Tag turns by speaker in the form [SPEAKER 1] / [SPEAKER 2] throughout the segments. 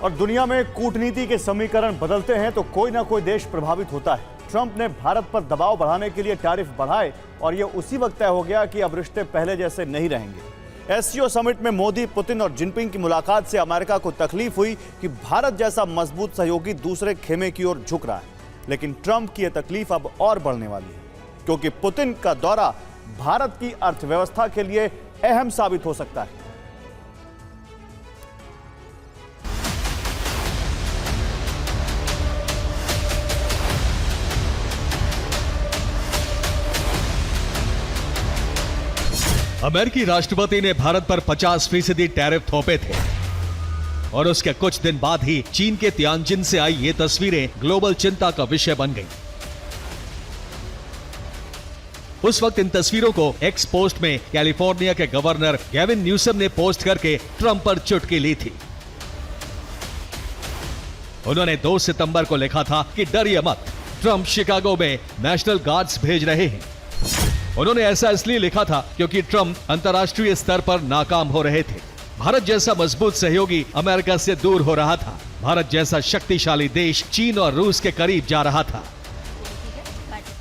[SPEAKER 1] और दुनिया में कूटनीति के समीकरण बदलते हैं तो कोई ना कोई देश प्रभावित होता है। ट्रंप ने भारत पर दबाव बढ़ाने के लिए टैरिफ बढ़ाए और यह उसी वक्त तय हो गया कि अब रिश्ते पहले जैसे नहीं रहेंगे। एससीओ समिट में मोदी, पुतिन और जिनपिंग की मुलाकात से अमेरिका को तकलीफ हुई कि भारत जैसा मजबूत सहयोगी दूसरे खेमे की ओर झुक रहा है। लेकिन ट्रंप की यह तकलीफ अब और बढ़ने वाली है, क्योंकि पुतिन का दौरा भारत की अर्थव्यवस्था के लिए अहम साबित हो सकता है।
[SPEAKER 2] अमेरिकी राष्ट्रपति ने भारत पर 50% टैरिफ थोपे थे और उसके कुछ दिन बाद ही चीन के तियानजिन से आई ये तस्वीरें ग्लोबल चिंता का विषय बन गईं। उस वक्त इन तस्वीरों को एक्स पोस्ट में कैलिफोर्निया के गवर्नर गेविन न्यूसम ने पोस्ट करके ट्रंप पर चुटकी ली थी। उन्होंने 2 सितंबर को लिखा था कि डरिए मत, ट्रंप शिकागो में नेशनल गार्ड्स भेज रहे हैं। उन्होंने ऐसा इसलिए लिखा था क्योंकि ट्रंप अंतर्राष्ट्रीय स्तर पर नाकाम हो रहे थे। भारत जैसा मजबूत सहयोगी अमेरिका से दूर हो रहा था। भारत जैसा शक्तिशाली देश चीन और रूस के करीब जा रहा था।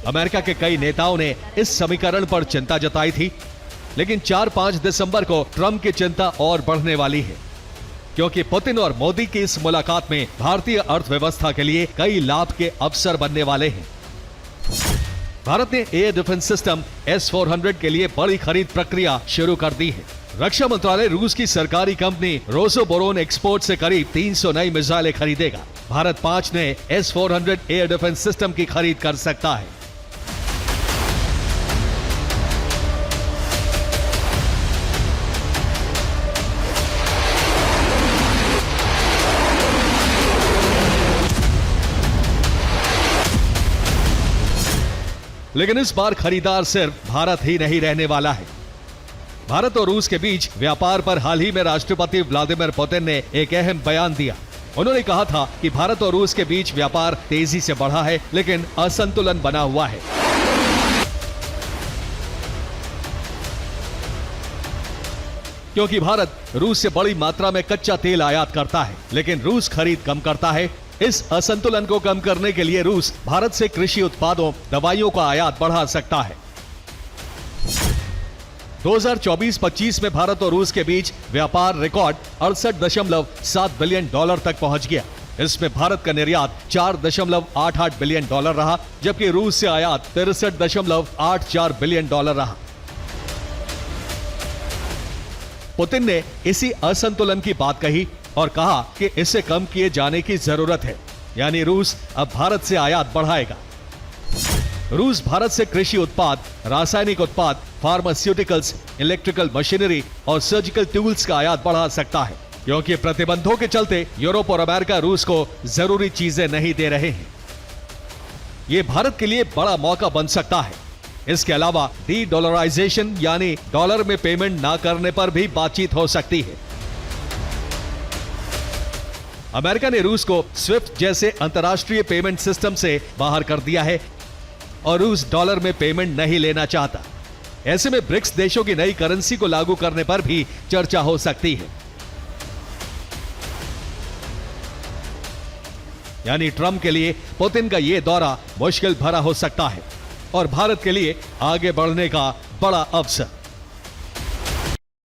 [SPEAKER 2] अमेरिका के कई नेताओं ने इस समीकरण पर चिंता जताई थी, लेकिन 4-5 दिसंबर को ट्रंप की चिंता और बढ़ने वाली है, क्योंकि पुतिन और मोदी की इस मुलाकात में भारतीय अर्थव्यवस्था के लिए कई लाभ के अवसर बनने वाले हैं। भारत ने एयर डिफेंस सिस्टम S-400 के लिए बड़ी खरीद प्रक्रिया शुरू कर दी है। रक्षा मंत्रालय रूस की सरकारी कंपनी रोसोबोरोन एक्सपोर्ट से करीब 300 नई मिसाइलें खरीदेगा। भारत 5 नए S-400 एयर डिफेंस सिस्टम की खरीद कर सकता है। लेकिन इस बार खरीदार सिर्फ भारत ही नहीं रहने वाला है। भारत और रूस के बीच व्यापार पर हाल ही में राष्ट्रपति व्लादिमीर पुतिन ने एक अहम बयान दिया। उन्होंने कहा था कि भारत और रूस के बीच व्यापार तेजी से बढ़ा है, लेकिन असंतुलन बना हुआ है। क्योंकि भारत रूस से बड़ी मात्रा में कच्चा तेल आयात करता है, लेकिन रूस खरीद कम करता है। इस असंतुलन को कम करने के लिए रूस भारत से कृषि उत्पादों, दवाइयों का आयात बढ़ा सकता है। 2024-25 में भारत और रूस के बीच व्यापार रिकॉर्ड 68.7 बिलियन डॉलर तक पहुंच गया। इसमें भारत का निर्यात 4.88 बिलियन डॉलर रहा, जबकि रूस से आयात 63.84 बिलियन डॉलर रहा। पुतिन ने इसी असंतुलन की बात कही और कहा कि इसे कम किए जाने की जरूरत है, यानी रूस अब भारत से आयात बढ़ाएगा। रूस भारत से कृषि उत्पाद, रासायनिक उत्पाद, फार्मास्यूटिकल्स, इलेक्ट्रिकल मशीनरी और सर्जिकल टूल्स का आयात बढ़ा सकता है, क्योंकि प्रतिबंधों के चलते यूरोप और अमेरिका रूस को जरूरी चीजें नहीं दे रहे हैं। यह भारत के लिए बड़ा मौका बन सकता है। इसके अलावा डी-डॉलराइजेशन यानी डॉलर में पेमेंट ना करने पर भी बातचीत हो सकती है। अमेरिका ने रूस को स्विफ्ट जैसे अंतर्राष्ट्रीय पेमेंट सिस्टम से बाहर कर दिया है और रूस डॉलर में पेमेंट नहीं लेना चाहता। ऐसे में ब्रिक्स देशों की नई करेंसी को लागू करने पर भी चर्चा हो सकती है। यानी ट्रंप के लिए पुतिन का यह दौरा मुश्किल भरा हो सकता है और भारत के लिए आगे बढ़ने का बड़ा अवसर।